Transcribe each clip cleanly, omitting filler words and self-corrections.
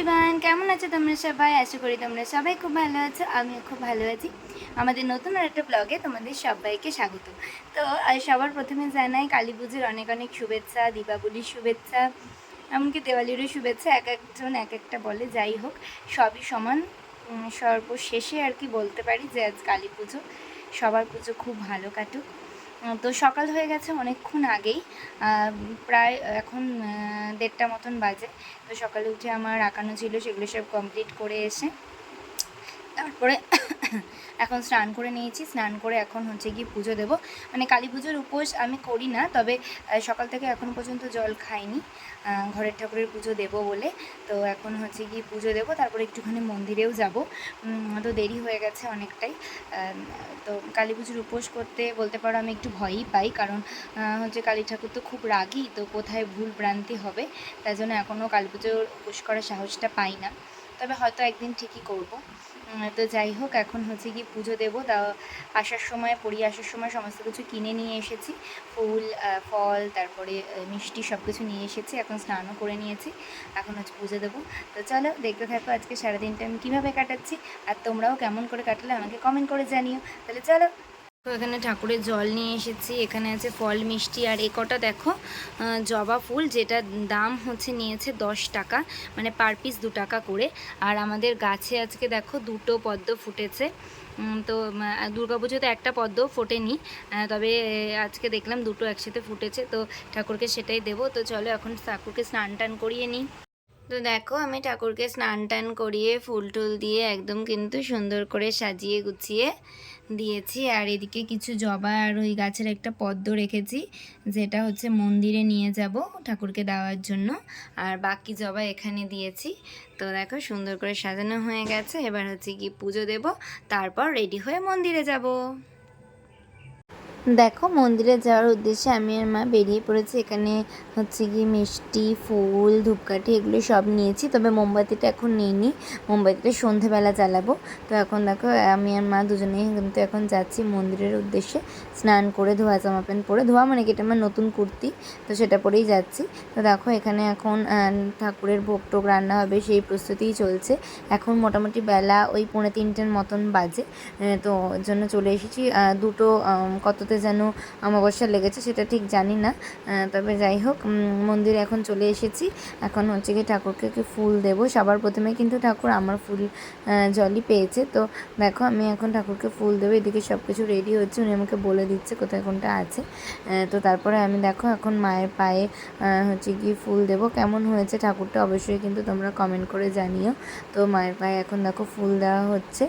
Everyone, কেমন আছো তোমরা সবাই? আশা করি তোমরা সবাই খুব ভালো আছো। আমিও খুব ভালো আছি। আমাদের নতুন আরেকটা ব্লগে তোমাদের সবাইকে স্বাগত। তো সবার প্রথমে জানাই কালী পুজোর অনেক অনেক শুভেচ্ছা, দীপাবলির শুভেচ্ছা, এমনকি দেওয়ালিরও শুভেচ্ছা। এক একজন এক একটা বলে, যাই হোক সবই সমান। সর্বশেষে আর কি বলতে পারি যে আজ কালী পুজো, সবার পুজো খুব ভালো কাটুক। তো সকাল হয়ে গেছে অনেকক্ষণ আগেই, প্রায় এখন 1:30 মতন বাজে। তো সকালে উঠে আমার আঁকানো ছিল, সেগুলো সব কমপ্লিট করে এসে তারপরে এখন স্নান করে নিয়েছি। স্নান করে এখন হচ্ছে গিয়ে পুজো দেবো। মানে কালী পুজোর উপোস আমি করি না, তবে সকাল থেকে এখনও পর্যন্ত জল খাইনি ঘরের ঠাকুরের পুজো দেবো বলে। তো এখন হচ্ছে গিয়ে পুজো দেবো, তারপরে একটুখানি মন্দিরেও যাব। তো দেরি হয়ে গেছে অনেকটাই। তো কালী পুজোর উপোস করতে বলতে পারো আমি একটু ভয়ই পাই, কারণ হচ্ছে কালী ঠাকুর তো খুব রাগী, তো কোথায় ভুল ভ্রান্তি হবে, তাই জন্য এখনও কালী পুজোর উপোস করার সাহসটা পাই না। তবে হয়তো একদিন ঠিকই করব। তো যাই হোক, এখন হচ্ছে কি পুজো দেবো। তা আসার সময় সমস্ত কিছু কিনে নিয়ে এসেছি, ফুল, ফল, তারপরে মিষ্টি, সব কিছু নিয়ে এসেছি। এখন স্নানও করে নিয়েছি, এখন হচ্ছে পুজো দেবো। তো চলো দেখতে থাকো আজকে সারাদিনটা আমি কীভাবে কাটাচ্ছি, আর তোমরাও কেমন করে কাটালে আমাকে কমেন্ট করে জানিও। তাহলে চলো। তো এখানে ঠাকুরের জল নিয়ে এসেছি, এখানে আছে ফল, মিষ্টি, আর এ কটা দেখো জবা ফুল, যেটা দাম হচ্ছে নিয়েছে 10 টাকা, মানে পার পিস 2 টাকা করে। আর আমাদের গাছে আজকে দেখো 2টো পদ্ম ফুটেছে। তো দুর্গাপুজোতে একটা পদ্ম ফোটেনি, তবে আজকে দেখলাম 2টো একসাথে ফুটেছে। তো ঠাকুরকে সেটাই দেবো। তো চলো এখন ঠাকুরকে স্নান টান করিয়ে নিই। তো দেখো আমি ঠাকুরকে স্নান টান করিয়ে ফুল টুল দিয়ে একদম কিন্তু সুন্দর করে সাজিয়ে গুছিয়ে দিয়েছি। আর এদিকে কিছু জবা আর ওই গাছের একটা পদ্ম রেখেছি, যেটা হচ্ছে মন্দিরে নিয়ে যাব ঠাকুরকে দেওয়ার জন্য। আর বাকি জবা এখানে দিয়েছি। তো দেখো সুন্দর করে সাজানো হয়ে গেছে। এবার হচ্ছে কি পুজো দেব, তারপর রেডি হয়ে মন্দিরে যাব। দেখো মন্দিরে যাওয়ার উদ্দেশ্যে আমি আর মা বেরিয়ে পড়েছি। এখানে হচ্ছে কি মিষ্টি, ফুল, ধূপকাঠি এগুলো সব নিয়েছি, তবে মোমবাতিটা এখন নিইনি, মোমবাতিটা সন্ধেবেলা জ্বালাবো। তো এখন দেখো আমি আর মা দুজনেই কিন্তু এখন যাচ্ছি মন্দিরের উদ্দেশ্যে। স্নান করে ধোয়া জামা প্যান্ট পরে, ধোয়া মানে কি এটা আমার নতুন কুর্তি, তো সেটা পরেই যাচ্ছি। তো দেখো এখানে এখন ঠাকুরের ভোগ টোগ রান্না হবে, সেই প্রস্তুতিই চলছে। এখন মোটামুটি বেলা ওই 2:45 মতন বাজে। তো ওর জন্য চলে এসেছি। দুটো কততে যেন অমাবস্যা লেগেছে সেটা ঠিক জানি না, তবে যাই হোক মন্দিরে এখন চলে এসেছি। এখন হচ্ছে কি ঠাকুরকে ফুল দেবো। সবার প্রথমে কিন্তু ঠাকুর আমার ফুল জলই পেয়েছে। তো দেখো আমি এখন ঠাকুরকে ফুল দেবো। এদিকে সব কিছু রেডি হচ্ছে, উনি আমাকে বলে দিচ্ছে কোথায় কোনটা আছে। তো তারপরে আমি দেখো এখন মায়ের পায়ে হচ্ছে কি ফুল দেবো। কেমন হয়েছে ঠাকুরটা অবশ্যই কিন্তু তোমরা কমেন্ট করে জানিও। তো মায়ের পায়ে এখন দেখো ফুল দেওয়া হচ্ছে।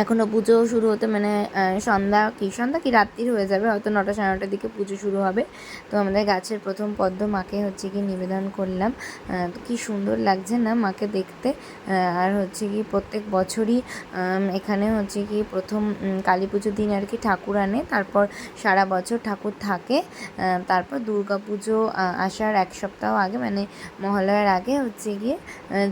এখনও পুজো শুরু হতে মানে সন্ধ্যা কি রাত্রির হয়ে যাবে, হয়তো 9টা সাড়ে 9টার দিকে পুজো শুরু হবে। তো আমাদের গাছের প্রথম পদ্ম মাকে হচ্ছে কি নিবেদন করলাম। তো কী সুন্দর লাগছে না মাকে দেখতে। আর হচ্ছে কি প্রত্যেক বছরই এখানে হচ্ছে কি প্রথম কালী পুজোর দিন আর কি ঠাকুর আনে, তারপর সারা বছর ঠাকুর থাকে। তারপর দুর্গা পুজো আসার 1 সপ্তাহ আগে, মানে মহালয়ার আগে হচ্ছে গিয়ে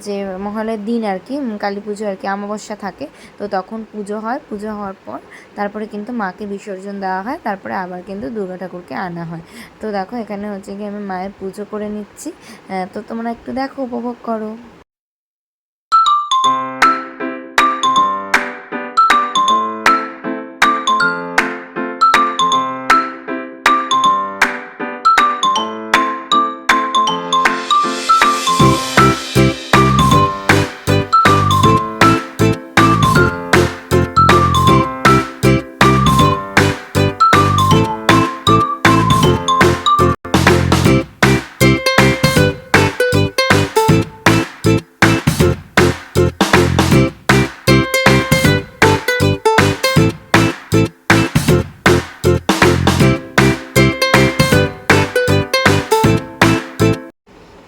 যে মহালয়ার দিন আর কি কালী পুজো আর কি অমাবস্যা থাকে, তো তখন পুজো হয়। পুজো হওয়ার পর তারপরে কিন্তু মাকে বিসর্জন দেওয়া হয়, তারপরে আবার কিন্তু দুর্গা ঠাকুরকে আনা হয়। তো দেখো এখানে হচ্ছে কি আমি মায়ের পুজো করে নিচ্ছি। তো তোমরা একটু দেখো, উপভোগ করো।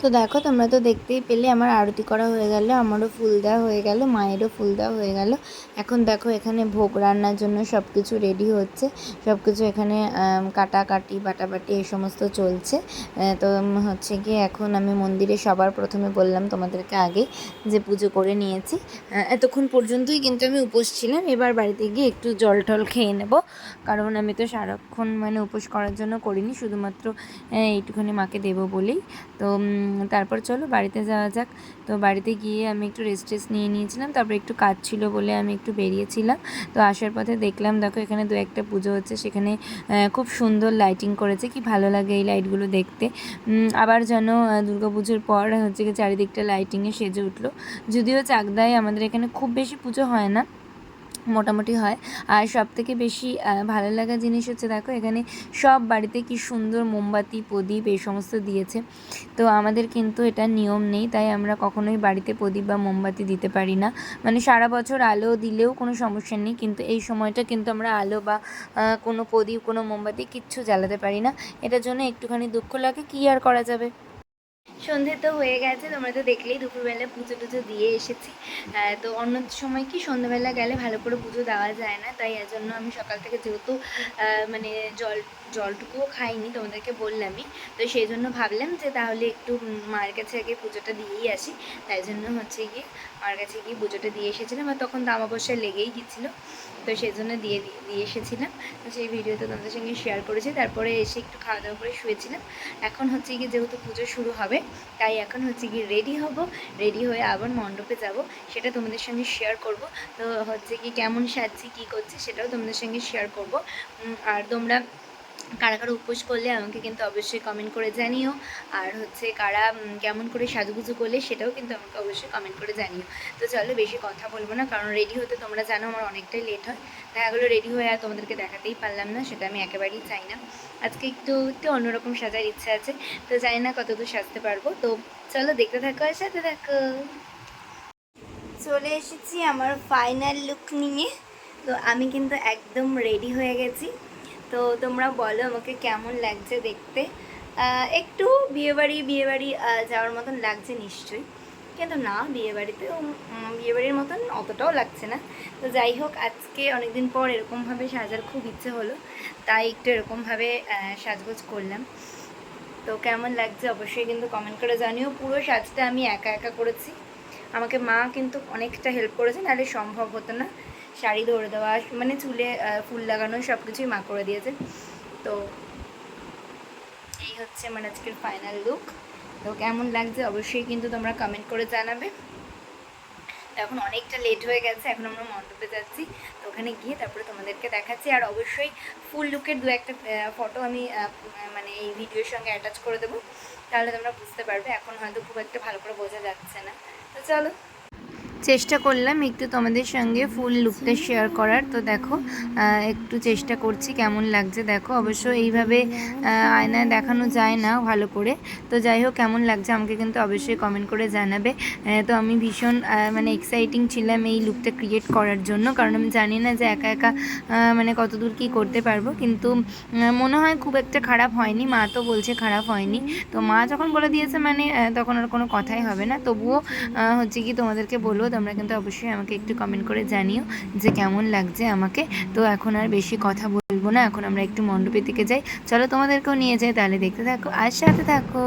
তো দেখো তোমরা তো দেখতেই পেলে আমার আরতি করা হয়ে গেল, আমারও ফুল দেওয়া হয়ে গেল, মায়েরও ফুল দেওয়া হয়ে গেল। এখন দেখো এখানে ভোগ রান্নার জন্য সব কিছু রেডি হচ্ছে, সব কিছু এখানে কাটাকাটি বাটাবাটি এই সমস্ত চলছে। তো হচ্ছে গিয়ে এখন আমি মন্দিরে সবার প্রথমে বললাম তোমাদেরকে আগে যে পুজো করে নিয়েছি। এতক্ষণ পর্যন্তই কিন্তু আমি উপোস ছিলাম। এবার বাড়িতে গিয়ে একটু জল টল খেয়ে নেব, কারণ আমি তো সারাক্ষণ মানে উপোস করার জন্য করিনি, শুধুমাত্র এইটুখানি মাকে দেবো বলেই। তো তারপর চলো বাড়িতে যাওয়া যাক। তো বাড়িতে গিয়ে আমি একটু রেস্ট নিয়ে নিয়েছিলাম, তারপর একটু কাজ ছিল বলে আমি একটু বেরিয়েছিলাম। তো আসার পথে দেখলাম দেখো এখানে দু একটা পুজো হচ্ছে, সেখানে খুব সুন্দর লাইটিং করেছে, কি ভালো লাগে এই লাইটগুলো দেখতে। আবার যেন দুর্গাপুজোর পর হচ্ছে কি চারিদিকটা লাইটিংয়ে সেজে উঠলো। যদিও চাকদায় আমাদের এখানে খুব বেশি পুজো হয় না, মোটামুটি হয়। আর সবথেকে বেশি ভালো লাগা জিনিস হচ্ছে দেখো এখানে সব বাড়িতে কি সুন্দর মোমবাতি প্রদীপ এই সমস্ত দিয়েছে। তো আমাদের কিন্তু এটা নিয়ম নেই, তাই আমরা কখনোই বাড়িতে প্রদীপ বা মোমবাতি দিতে পারি না। মানে সারা বছর আলো দিলেও কোনো সমস্যা নেই, কিন্তু এই সময়টা কিন্তু আমরা আলো বা কোনো প্রদীপ কোনো মোমবাতি কিচ্ছু জ্বালাতে পারি না। এটার জন্য একটুখানি দুঃখ লাগে, কী আর করা যাবে। সন্ধে তো হয়ে গেছে, তোমরা তো দেখলেই দুপুরবেলা পুজো টুজো দিয়ে এসেছি। তো অন্য সময় কি সন্ধ্যাবেলা গেলে ভালো করে পুজো দেওয়া যায় না, তাই এর জন্য আমি সকাল থেকে যেহেতু মানে জলটুকুও খাইনি, তোমাদেরকে বললামই। তো সেই জন্য ভাবলাম যে তাহলে একটু মার কাছে আগে পুজোটা দিয়েই আসি। তাই জন্য হচ্ছে গিয়ে মার কাছে গিয়ে পুজোটা দিয়ে এসেছিলাম। আর তখন তো অমাবস্যা লেগেই গেছিলো, তো সেই জন্য দিয়ে এসেছিলাম। তো সেই ভিডিওটা তোমাদের সঙ্গে শেয়ার করেছি। তারপরে এসে একটু খাওয়া দাওয়া করে শুয়েছিলাম। এখন হচ্ছে গিয়ে যেহেতু পুজো শুরু হবে, তাই এখন হচ্ছে গিয়ে রেডি হব। রেডি হয়ে আবার মণ্ডপে যাব, সেটা তোমাদের সঙ্গে শেয়ার করব। তো হচ্ছে কি কেমন সাজছি কী করছি সেটাও তোমাদের সঙ্গে শেয়ার করব। আর তোমরা কারা কারা উপোস করলে আমাকে কিন্তু অবশ্যই কমেন্ট করে জানিও। আর হচ্ছে কারা কেমন করে সাজুগুজু করলে সেটাও কিন্তু আমাকে অবশ্যই কমেন্ট করে জানিও। তো চলো বেশি কথা বলবো না, কারণ রেডি হতে তোমরা জানো আমার অনেকটাই লেট হয়। দেখা গেলো রেডি হয়ে আর তোমাদেরকে দেখাতেই পারলাম না, সেটা আমি একেবারেই চাই না। আজকে একটু অন্যরকম সাজার ইচ্ছা আছে, তো জানি না কতদূর সাজতে পারবো। তো চলো দেখতে থাকো আর সাথে থাকো। চলে এসেছি আমার ফাইনাল লুক নিয়ে। তো আমি কিন্তু একদম রেডি হয়ে গেছি। তো তোমরা বলো আমাকে কেমন লাগছে দেখতে। একটু বিয়েবাড়ি যাওয়ার মতন লাগছে নিশ্চয়ই, কিন্তু না বিয়েবাড়ির মতন অতটাও লাগছে না। তো যাই হোক, আজকে অনেকদিন পর এরকমভাবে সাজার খুব ইচ্ছে হলো, তাই একটু এরকমভাবে সাজগোজ করলাম। তো কেমন লাগছে অবশ্যই কিন্তু কমেন্ট করে জানিও। পুরো সাজটা আমি একা একা করেছি, আমাকে মা কিন্তু অনেকটা হেল্প করেছে, নাহলে সম্ভব হতো না। শাড়ি ধরে দেওয়া, মানে চুলে ফুল লাগানো, সব কিছুই মা করে দিয়েছে। তো এই হচ্ছে আমার আজকের ফাইনাল লুক। তো কেমন লাগছে অবশ্যই কিন্তু তোমরা কমেন্ট করে জানাবে। এখন অনেকটা লেট হয়ে গেছে, এখন আমরা মণ্ডপে যাচ্ছি। তো ওখানে গিয়ে তারপরে তোমাদেরকে দেখাচ্ছি। আর অবশ্যই ফুল লুকের দু একটা ফটো আমি মানে এই ভিডিওর সঙ্গে অ্যাটাচ করে দেবো, তাহলে তোমরা বুঝতে পারবে। এখন হয়তো খুব একটা ভালো করে বোঝা যাচ্ছে না। তো চলো, চেষ্টা করলাম একটু তোমাদের সঙ্গে ফুল লুকটা শেয়ার করার। তো দেখো একটু চেষ্টা করছি কেমন লাগছে দেখো। অবশ্য এইভাবে আয়নায় দেখানো যায় না ভালো করে। তো যাই হোক, কেমন লাগছে আমাকে কিন্তু অবশ্যই কমেন্ট করে জানাবে। তো আমি ভীষণ মানে এক্সাইটিং ছিলাম এই লুকটা ক্রিয়েট করার জন্য, কারণ আমি জানি না যে একা একা মানে কতদূর কী করতে পারবো। কিন্তু মনে হয় খুব একটা খারাপ হয়নি, মা তো বলছে খারাপ হয়নি। তো মা যখন বলে দিয়েছে মানে তখন আর কোনো কথাই হবে না। তবুও হচ্ছে কি তোমাদেরকে বলবো, তোমরা কিন্তু অবশ্যই আমাকে একটু কমেন্ট করে জানিও যে কেমন লাগছে আমাকে। তো এখন আর বেশি কথা বলবো না, এখন আমরা একটু মণ্ডপের দিকে যাই। চলো তোমাদেরকেও নিয়ে যাই, তাহলে দেখতে থাকো আর সাথে থাকো।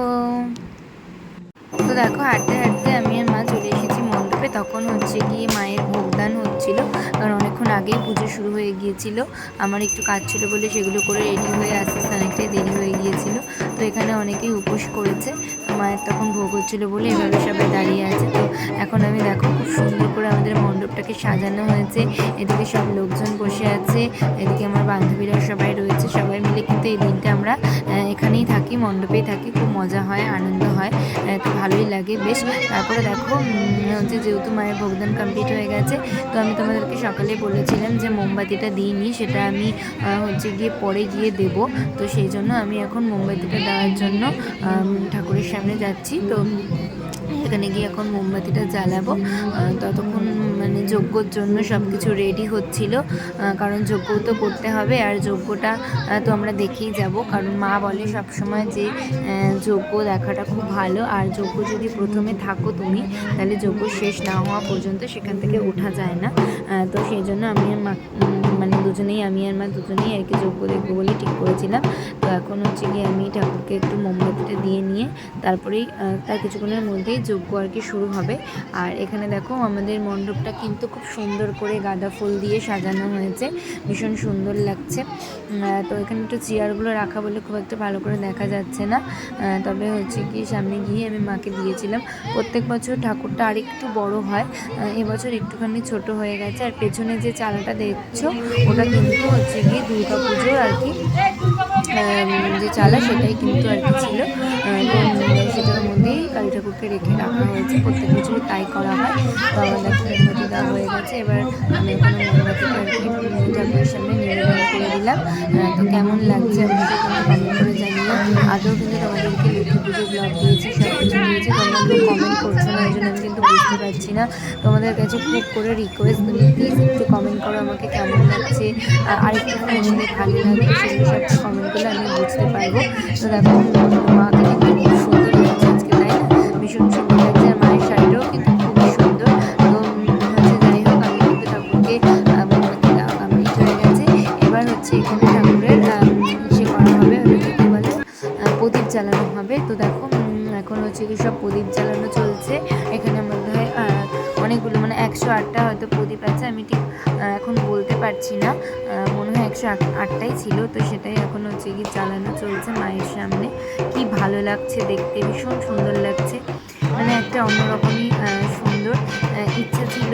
তো দেখো হাঁটতে হাঁটতে আমি আর মা চলে এসেছি মণ্ডপে। তখন হচ্ছে গিয়ে মায়ের ভোগদান হচ্ছিল, কারণ অনেকক্ষণ আগেই পুজো শুরু হয়ে গিয়েছিল। আমার একটু কাজ ছিল বলে সেগুলো করে রেডি হয়ে আসতে আসতে অনেকটাই দেরি হয়ে গিয়েছিল। তো এখানে অনেকেই উপোস করেছে, মায়ের তখন ভোগ হচ্ছিলো বলে এভাবে সবাই দাঁড়িয়ে আছে। তো এখন আমি দেখো খুব সুন্দর করে আমাদের মণ্ডপটাকে সাজানো হয়েছে। এদিকে সব লোকজন বসে আছে, এদিকে আমার বান্ধবীরা সবাই রয়েছে। সবাই মিলে কিন্তু এই দিনটা আমরা এখানেই থাকি, মণ্ডপেই থাকি। খুব মজা হয়, আনন্দ হয়, তো ভালোই লাগে বেশ। তারপরে দেখো হচ্ছে যেহেতু মায়ের ভোগদান কমপ্লিট হয়ে গেছে, তো আমি তোমাদেরকে সকালে বলেছিলাম যে মোমবাতিটা দিইনি, সেটা আমি হচ্ছে গিয়ে পরে গিয়ে দেব। তো সেই জন্য আমি এখন মোমবাতিটা দেওয়ার জন্য ঠাকুরের সামনে যাচ্ছি। তো এখানে গিয়ে এখন মোমবাতিটা জ্বালাবো। ততক্ষণ মানে যজ্ঞর জন্য সব কিছু রেডি হচ্ছিল, কারণ যজ্ঞও তো করতে হবে। আর যজ্ঞটা তো আমরা দেখেই যাব, কারণ মা বলে সবসময় যে যজ্ঞ দেখাটা খুব ভালো। আর যজ্ঞ যদি প্রথমে থাকো তুমি, তাহলে যজ্ঞ শেষ না হওয়া পর্যন্ত সেখান থেকে ওঠা যায় না। তো সেই জন্য আমি আর মা মানে আমি আর মা দুজনেই আর কি যজ্ঞ দেখবো বলে ঠিক করেছিলাম। তো এখন হচ্ছে গিয়ে আমি ঠাকুরকে একটু মোমবাতিটা দিয়ে নিয়ে তারপরেই তার কিছুক্ষণের মধ্যেই যজ্ঞ যজ্ঞ আর কি শুরু হবে। আর এখানে দেখো আমাদের মণ্ডপটা কিন্তু খুব সুন্দর করে গাঁদা ফুল দিয়ে সাজানো হয়েছে, ভীষণ সুন্দর লাগছে। তো এখানে একটু চেয়ারগুলো রাখা বলে খুব একটা ভালো করে দেখা যাচ্ছে না, তবে হচ্ছে কি সামনে গিয়ে আমি মাকে দিয়েছিলাম। প্রত্যেক বছর ঠাকুরটা আরেকটু বড় হয়, এবছর একটুখানি ছোট হয়ে গেছে। আর পেছনে যে চালাটা দেখছো ওটা কিন্তু হচ্ছে গিয়ে দুর্গা পুজোর আর কি যে চালা সেটাই কিন্তু আর কি ছিল। তো সেটার মধ্যেই কালী ঠাকুরকে রেখে রাখা হয়েছে, প্রত্যেক বছরই তাই করা হয়। তো আমার দেখো মোমবাতি দেওয়া হয়ে গেছে, এবার আমি ওখানে মোমবাতিটা আর কি ঠাকুরের সামনে নিবেদন করে দিলাম। তো কেমন লাগছে অবশ্যই কিন্তু কমেন্ট করে জানিও। আগেও কিন্তু তোমাদেরকে লক্ষ্মী পুজোর ব্লগ দিয়েছি, সব কিছু দিয়েছি, তোমরা কেউ কমেন্ট করছো না, এই জন্য আমি কিন্তু বুঝতে পারছি না। তোমাদের কাছে খুব করে রিকোয়েস্ট, তুমি প্লিজ একটু কমেন্ট করো আমাকে কেমন লাগছে, আর একটু দিলে ভালো লাগবে, সেগুলো সব কমেন্ট করলে আমি বুঝতে পারবো। তো দেখো মাকে দেখতে খুব সুন্দর লাগছে আজকে, তাই না? ভীষণ সুন্দর লাগছে, আর মায়ের শাড়িটাও কিন্তু খুবই সুন্দর। তো হচ্ছে যাই হোক, আমি কিন্তু ঠাকুরকে মোমবাতি দেওয়া কমপ্লিট হয়ে গেছে। এবার হচ্ছে এখানে ঠাকুরের সে করা হবে, ওটাকে কী বলে, প্রদীপ জ্বালানো হবে। তো দেখো এখন হচ্ছে কি সব প্রদীপ জ্বালানো চলছে। এখানে মধ্যে হয় অনেকগুলো, মানে 108টা হয়তো প্রদীপ আছে, আমি ঠিক এখন বলতে পারছি না, মনে হয় 108টাই ছিল। তো সেটাই এখন হচ্ছে কি জ্বালানো চলছে মায়ের সামনে। কি ভালো লাগছে দেখতে, ভীষণ সুন্দর লাগছে, মানে একটা অন্যরকমই সুন্দর। ইচ্ছা ছিল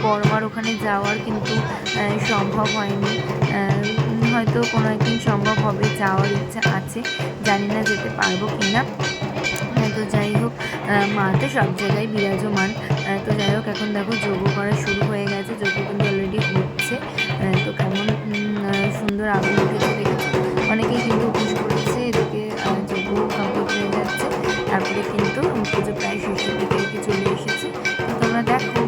বড়মার ওখানে যাওয়ার, কিন্তু সম্ভব হয়নি। হয়তো কোনো একদিন সম্ভব হবে, যাওয়ার ইচ্ছা আছে, জানি না যেতে পারবো কি না। তো যাই হোক, মা তো সব জায়গায় বিরাজমান। তো যাই হোক, এখন দেখো যোগ্য করা শুরু হয়ে গেছে, যোগ্য কিন্তু অলরেডি হচ্ছে। তো কেমন সুন্দর আগুন উঠেছে দেখেছো, অনেকেই কিন্তু উপোস করেছে, এদিকে যোগ্য কমপ্লিট হয়ে যাচ্ছে। তারপরে কিন্তু পুজো প্রায় শেষের দিকে আর কি চলে এসেছে, তো তোমরা দেখো।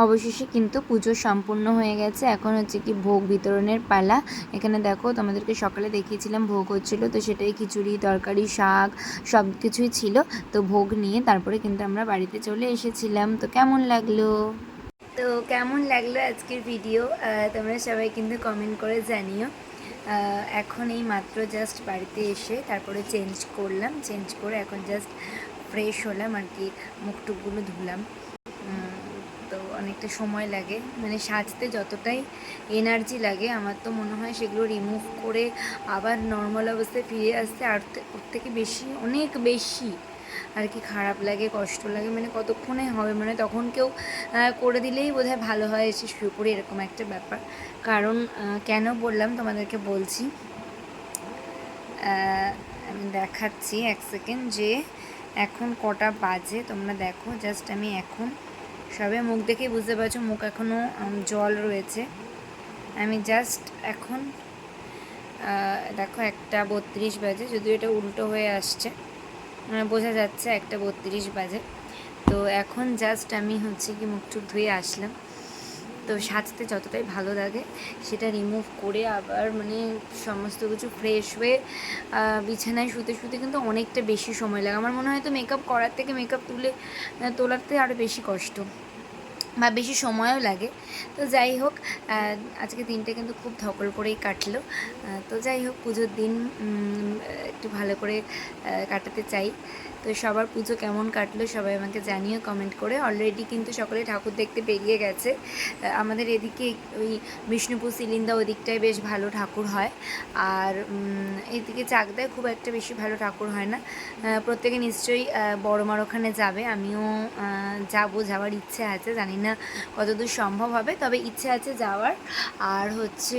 অবশেষে কিন্তু পুজো সম্পূর্ণ হয়ে গেছে, এখন হচ্ছে কি ভোগ বিতরণের পালা। এখানে দেখো তোমাদেরকে সকালে দেখিয়েছিলাম ভোগ হচ্ছিলো, তো সেটাই খিচুড়ি, তরকারি, শাক সব কিছুই ছিল। তো ভোগ নিয়ে তারপরে কিন্তু আমরা বাড়িতে চলে এসেছিলাম। তো কেমন লাগলো আজকের ভিডিও, তোমরা সবাই কিন্তু কমেন্ট করে জানিও। এখন এই মাত্র জাস্ট বাড়িতে এসে তারপরে চেঞ্জ করে এখন জাস্ট ফ্রেশ হলাম আর কি, মুখটুকগুলো ধুলাম। তো অনেকটা সময় লাগে, মানে সাজতে যতটাই এনার্জি লাগে আমার তো মনে হয় সেগুলো রিমুভ করে আবার নর্মাল অবস্থায় ফিরে আসতে আর ওর থেকে বেশি, অনেক বেশি আর কি খারাপ লাগে, কষ্ট লাগে, মানে কতক্ষণে হবে, মানে তখন কেউ করে দিলেই বোধহয় ভালো হয়, এসে শুয়ে পড়ে, এরকম একটা ব্যাপার। কারণ কেন বললাম তোমাদেরকে বলছি, আমি দেখাচ্ছি এক সেকেন্ড যে এখন কটা বাজে, তোমরা দেখো জাস্ট আমি এখন সবে মুখ দেখেই বুঝতে পারছো মুখ এখনও জল রয়েছে। আমি জাস্ট এখন দেখো 1:32 বাজে, যদিও এটা উল্টো হয়ে আসছে, বোঝা যাচ্ছে 1:32 বাজে। তো এখন জাস্ট আমি হচ্ছে কি মুখ টুক ধুয়ে আসলাম। তো সাজতে যতটাই ভালো লাগে সেটা রিমুভ করে আবার মানে সমস্ত কিছু ফ্রেশ হয়ে বিছানায় শুতে শুতে কিন্তু অনেকটা বেশি সময় লাগে। আমার মনে হয় তো মেকআপ করার থেকে মেকআপ তোলাতে আরও বেশি কষ্ট বা বেশি সময়ও লাগে। তো যাই হোক, আজকে দিনটা কিন্তু খুব ধকল করেই কাটলো। তো যাই হোক, পুজোর দিন একটু ভালো করে কাটাতে চাই। তো সবার পুজো কেমন কাটলো সবাই আমাকে জানিও কমেন্ট করে। অলরেডি কিন্তু সকলে ঠাকুর দেখতে বেরিয়ে গেছে। আমাদের এদিকে ওই বিষ্ণুপুর সিলিন্দা ওই দিকটায় বেশ ভালো ঠাকুর হয়, আর এদিকে চাকদায় খুব একটা বেশি ভালো ঠাকুর হয় না। প্রত্যেকে নিশ্চয়ই বড়মার ওখানে যাবে, আমিও যাওয়ার ইচ্ছে আছে, জানি না কতদূর সম্ভব হবে, তবে ইচ্ছে আছে যাওয়ার। আর হচ্ছে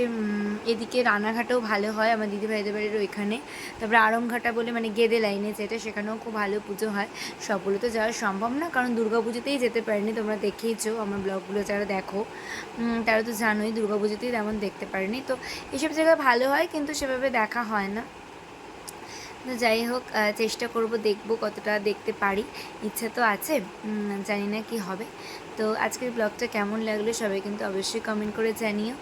এদিকে রানাঘাটেও ভালো হয় আমার দিদিভাইদের বাড়ির ওইখানে। তারপরে আড়ংঘাটা বলে মানে গেদে লাইনে যেটা, সেখানেও খুব ভালো পুজো হয়। সবগুলো তো যাওয়া সম্ভব না, কারণ দুর্গাপুজোতেই যেতে পারিনি, তোমরা দেখেইছো আমার ব্লগগুলো যারা দেখো তারা তো জানোই দুর্গাপুজোতেই তেমন দেখতে পারিনি। তো এইসব জায়গায় ভালো হয় কিন্তু সেভাবে দেখা হয় না। তো যাই হোক, চেষ্টা করব, দেখব কতটা দেখতে পারি, ইচ্ছা তো আছে, জানি না কি হবে। তো আজকের ব্লগটা কেমন লাগলো সবাই কিন্তু অবশ্যই কমেন্ট করে জানিও।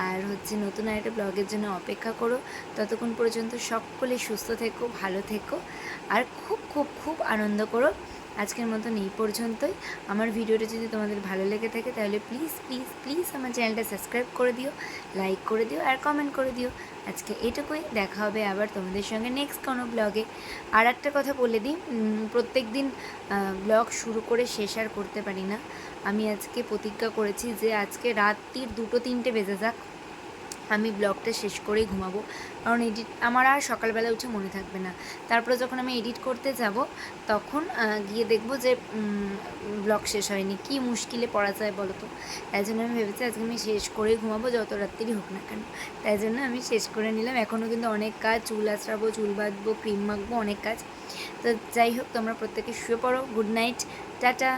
আর হচ্ছে নতুন আরেকটা ব্লগের জন্য অপেক্ষা করো। ততক্ষণ পর্যন্ত সকলে সুস্থ থেকো, ভালো থেকো। আর খুব খুব খুব আনন্দ করো। আজকের মতন এই পর্যন্তই। আমার ভিডিওটা যদি তোমাদের ভালো লেগে থাকে তাহলে প্লিজ প্লিজ প্লিজ আমার চ্যানেলটা সাবস্ক্রাইব করে দিও, লাইক করে দিও আর কমেন্ট করে দিও। আজকে এটুকুই, দেখা হবে আবার তোমাদের সঙ্গে নেক্সট কোনো ব্লগে। আর একটা কথা বলে দিই, প্রত্যেক দিন ব্লগ শুরু করে শেষ আর করতে পারি না। আমি আজকে প্রতিজ্ঞা করেছি যে আজকে রাত্রির 2-3টে বেজে যাক, আমি ব্লগটা শেষ করেই ঘুমাবো, কারণ আমার আর সকালবেলা উঠে মনে থাকবে না। তারপরে যখন আমি এডিট করতে যাব তখন গিয়ে দেখব যে ব্লগ শেষ হয়নি, কি মুশকিলে পড়া যায় বলো তো। তাই জন্য আমি ভেবেছি আজকে আমি শেষ করেই ঘুমাবো, যত রাত্রি হোক না কেন। তাই জন্য আমি শেষ করে নিলাম। এখনও কিন্তু অনেক কাজ, চুল আঁচড়াবো, চুল বাঁধবো, ক্রিম মাখবো, অনেক কাজ। তো যাই হোক, তোমরা প্রত্যেকে শুয়ে পড়ো। Good night, tata.